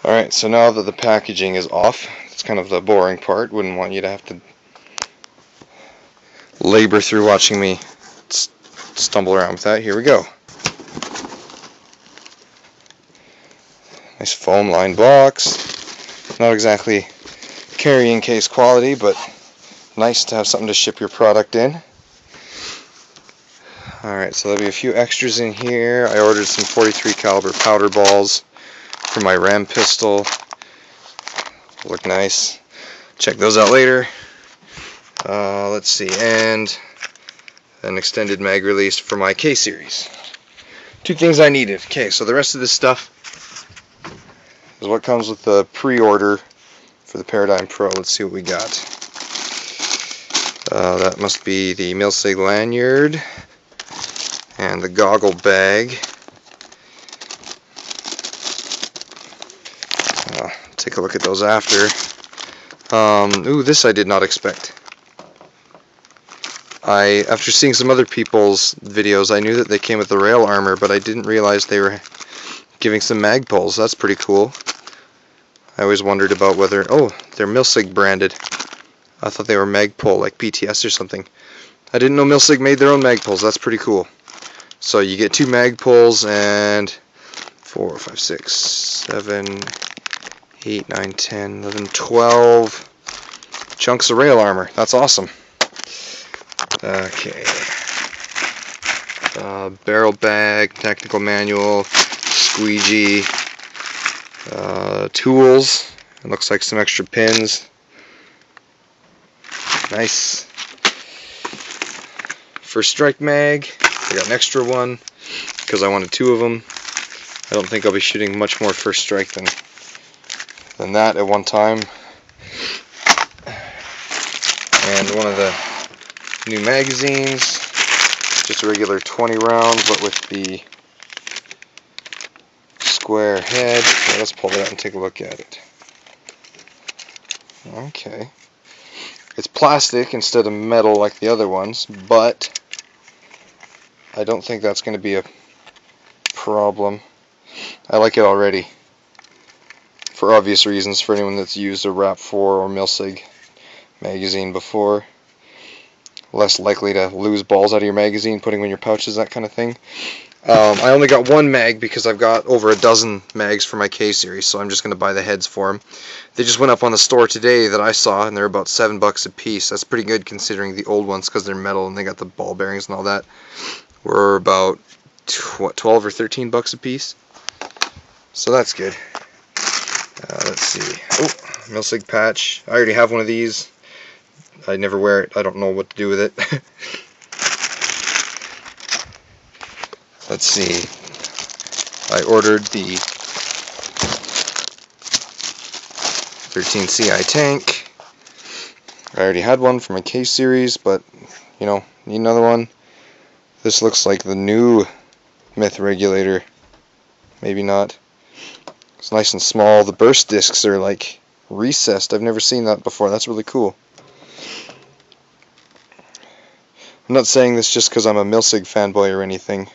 Alright, so now that the packaging is off, it's kind of the boring part. Wouldn't want you to have to labor through watching me stumble around with that. Here we go. Nice foam lined box. Not exactly carrying case quality, but nice to have something to ship your product in. Alright, so there'll be a few extras in here. I ordered some .43 caliber powder balls for my RAM pistol. Look nice. Check those out later. Let's see, and an extended mag release for my K series. Two things I needed. Okay, so the rest of this stuff is what comes with the pre-order for the Paradigm Pro. Let's see what we got. That must be the Milsig lanyard and the goggle bag. Take a look at those after. Ooh, this I did not expect. After seeing some other people's videos, I knew that they came with the rail armor, but I didn't realize they were giving some Magpols. That's pretty cool. I always wondered about whether, oh, they're Milsig branded. I thought they were Magpol, like PTS or something. I didn't know Milsig made their own Magpols. That's pretty cool. So you get 2 Magpols and 4, 5, 6, 7, 8, 9, 10, 11, 12 chunks of rail armor. That's awesome. Okay. Barrel bag, technical manual, squeegee, tools. It looks like some extra pins. Nice. First Strike mag. I got an extra one because I wanted 2 of them. I don't think I'll be shooting much more First Strike than that at one time. And one of the new magazines, just a regular 20 round, but with the square head. Okay, let's pull that out and take a look at it. Okay. It's plastic instead of metal like the other ones, but I don't think that's going to be a problem. I like it already. For obvious reasons, for anyone that's used a RAP 4 or Milsig magazine before. Less likely to lose balls out of your magazine, putting them in your pouches, that kind of thing. I only got 1 mag because I've got over a dozen mags for my K series, so I'm just going to buy the heads for them. They just went up on the store today that I saw, and they're about $7 a piece. That's pretty good considering the old ones, because they're metal and they got the ball bearings and all that, were about 12 or 13 bucks a piece. So that's good. Let's see. Oh, Milsig patch. I already have one of these. I never wear it. I don't know what to do with it. Let's see. I ordered the 13 CI tank. I already had one for my K series, but you know, need another one. This looks like the new Myth regulator. Maybe not. It's nice and small. The burst discs are like recessed. I've never seen that before. That's really cool. I'm not saying this just because I'm a Milsig fanboy or anything,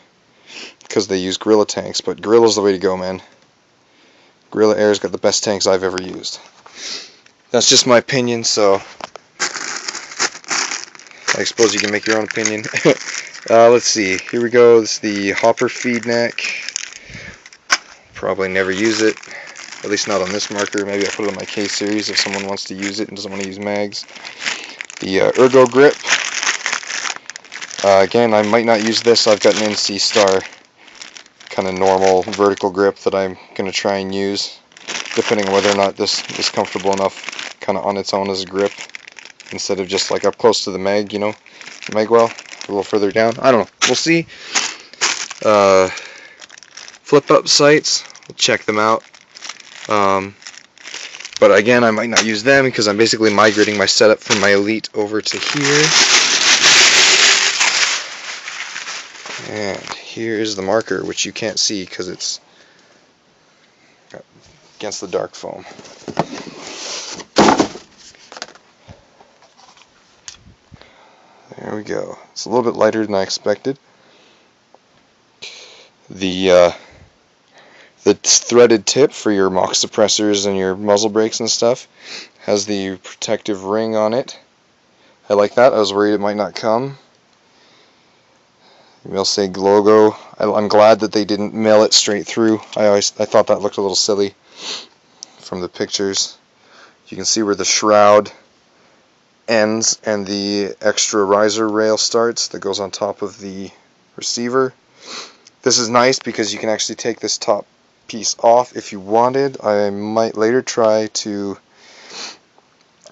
because they use Gorilla tanks, but Gorilla's the way to go, man. Gorilla Air's got the best tanks I've ever used. That's just my opinion, so I suppose you can make your own opinion. Let's see. Here we go. This is the Hopper feed neck. Probably never use it, at least not on this marker. Maybe I'll put it on my K series if someone wants to use it and doesn't want to use mags. The Ergo grip. Again, I might not use this. I've got an NC Star kind of normal vertical grip that I'm going to try and use, depending on whether or not this is comfortable enough kind of on its own as a grip, instead of just like up close to the mag, you know, the mag well, a little further down. I don't know. We'll see. Flip up sights. We'll check them out. But again, I might not use them because I'm basically migrating my setup from my Elite over to here. And here is the marker, which you can't see because it's against the dark foam. There we go. It's a little bit lighter than I expected. The The threaded tip for your MOX suppressors and your muzzle brakes and stuff has the protective ring on it. I like that. I was worried it might not come. Milsig logo. I'm glad that they didn't mill it straight through. I thought that looked a little silly from the pictures. You can see where the shroud ends and the extra riser rail starts that goes on top of the receiver. This is nice because you can actually take this top piece off if you wanted. I might later try to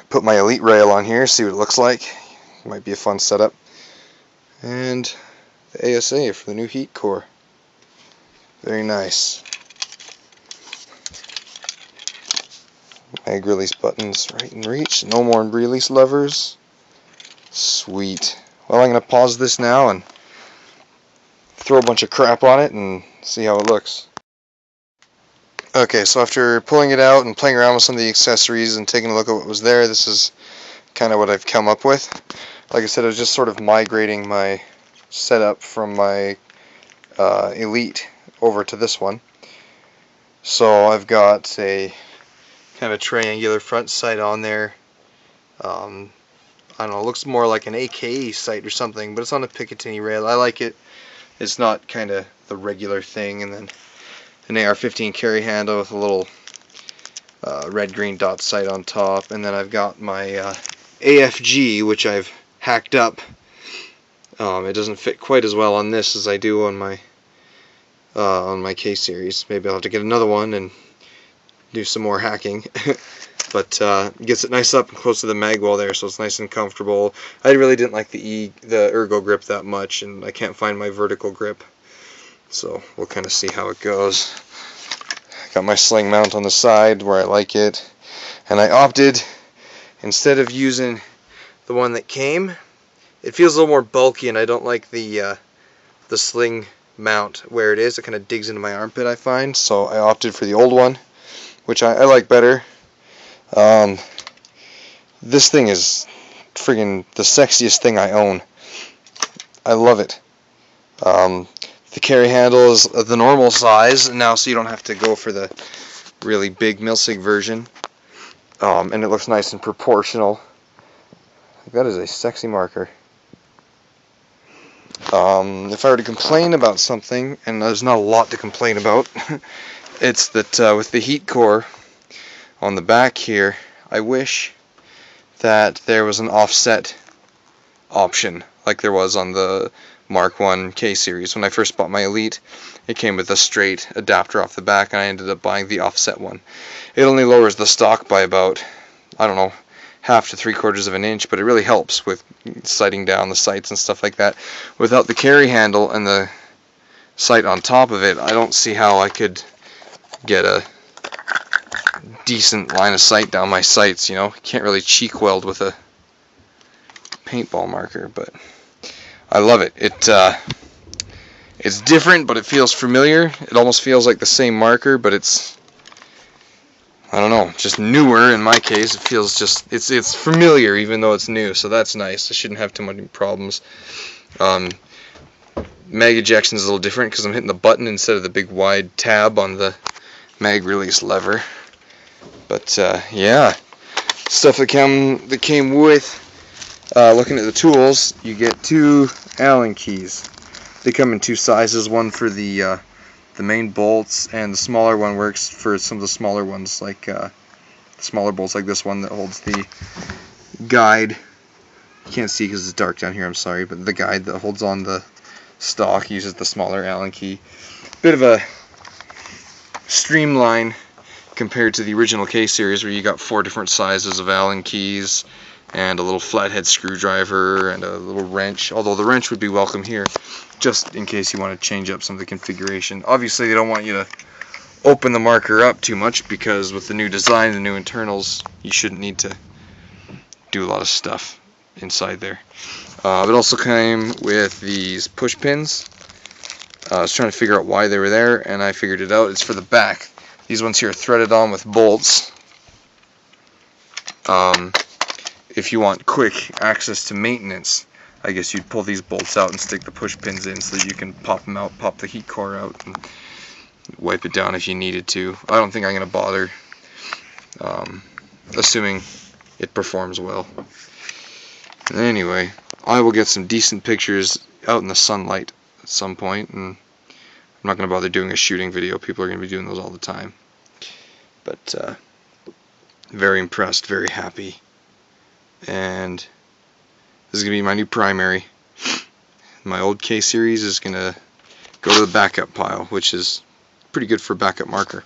put my Elite rail on here, see what it looks like. Might be a fun setup. And the ASA for the new heat core. Very nice. Mag release buttons right in reach. No more release levers. Sweet. Well, I'm going to pause this now and throw a bunch of crap on it and see how it looks. Okay, so after pulling it out and playing around with some of the accessories and taking a look at what was there, this is kind of what I've come up with. Like I said, I was just sort of migrating my setup from my Elite over to this one. So I've got a kind of a triangular front sight on there. I don't know, it looks more like an AKE sight or something, but it's on a Picatinny rail. I like it. It's not kind of the regular thing. And then an AR-15 carry handle with a little red-green dot sight on top. And then I've got my AFG, which I've hacked up. It doesn't fit quite as well on this as I do on my K-series. Maybe I'll have to get another one and do some more hacking. But gets it nice up and close to the mag wall there, so it's nice and comfortable. I really didn't like the ergo grip that much, and I can't find my vertical grip. So we'll kind of see how it goes. Got my sling mount on the side where I like it, and I opted, instead of using the one that came, it feels a little more bulky, and I don't like the sling mount where it is. It kind of digs into my armpit, I find. So I opted for the old one, which I like better. This thing is friggin' the sexiest thing I own. I love it. The carry handle is the normal size now, so you don't have to go for the really big Milsig version. And it looks nice and proportional. That is a sexy marker. If I were to complain about something, and there's not a lot to complain about, it's that with the heat core on the back here, I wish that there was an offset option like there was on the Mark 1 K-series. When I first bought my Elite, it came with a straight adapter off the back, and I ended up buying the offset one. It only lowers the stock by about, I don't know, 1/2 to 3/4 of an inch, but it really helps with sighting down the sights and stuff like that. Without the carry handle and the sight on top of it, I don't see how I could get a decent line of sight down my sights. You know, can't really cheek weld with a paintball marker, but I love it. It's different, but it feels familiar. It almost feels like the same marker, but it's, I don't know, just newer in my case. It feels just, it's familiar even though it's new, so that's nice. I shouldn't have too many problems. Mag ejection is a little different because I'm hitting the button instead of the big wide tab on the mag release lever. But yeah, stuff that came with looking at the tools. You get 2 Allen keys. They come in 2 sizes, one for the main bolts, and the smaller one works for some of the smaller ones, like smaller bolts like this one that holds the guide. You can't see because it's dark down here, I'm sorry, but the guide that holds on the stock uses the smaller Allen key. Bit of a streamline compared to the original K-series where you got 4 different sizes of Allen keys and a little flathead screwdriver and a little wrench, although the wrench would be welcome here just in case you want to change up some of the configuration. Obviously they don't want you to open the marker up too much because with the new design, the new internals, you shouldn't need to do a lot of stuff inside there. It also came with these push pins. I was trying to figure out why they were there, and I figured it out. It's for the back. These ones here are threaded on with bolts. If you want quick access to maintenance, I guess you'd pull these bolts out and stick the push pins in so that you can pop them out, pop the heat core out, and wipe it down if you needed to. I don't think I'm going to bother, assuming it performs well. Anyway, I will get some decent pictures out in the sunlight at some point, and I'm not going to bother doing a shooting video. People are going to be doing those all the time. But very impressed, very happy. And this is going to be my new primary. My old K series is going to go to the backup pile, which is pretty good for backup marker.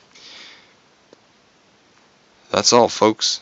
That's all, folks.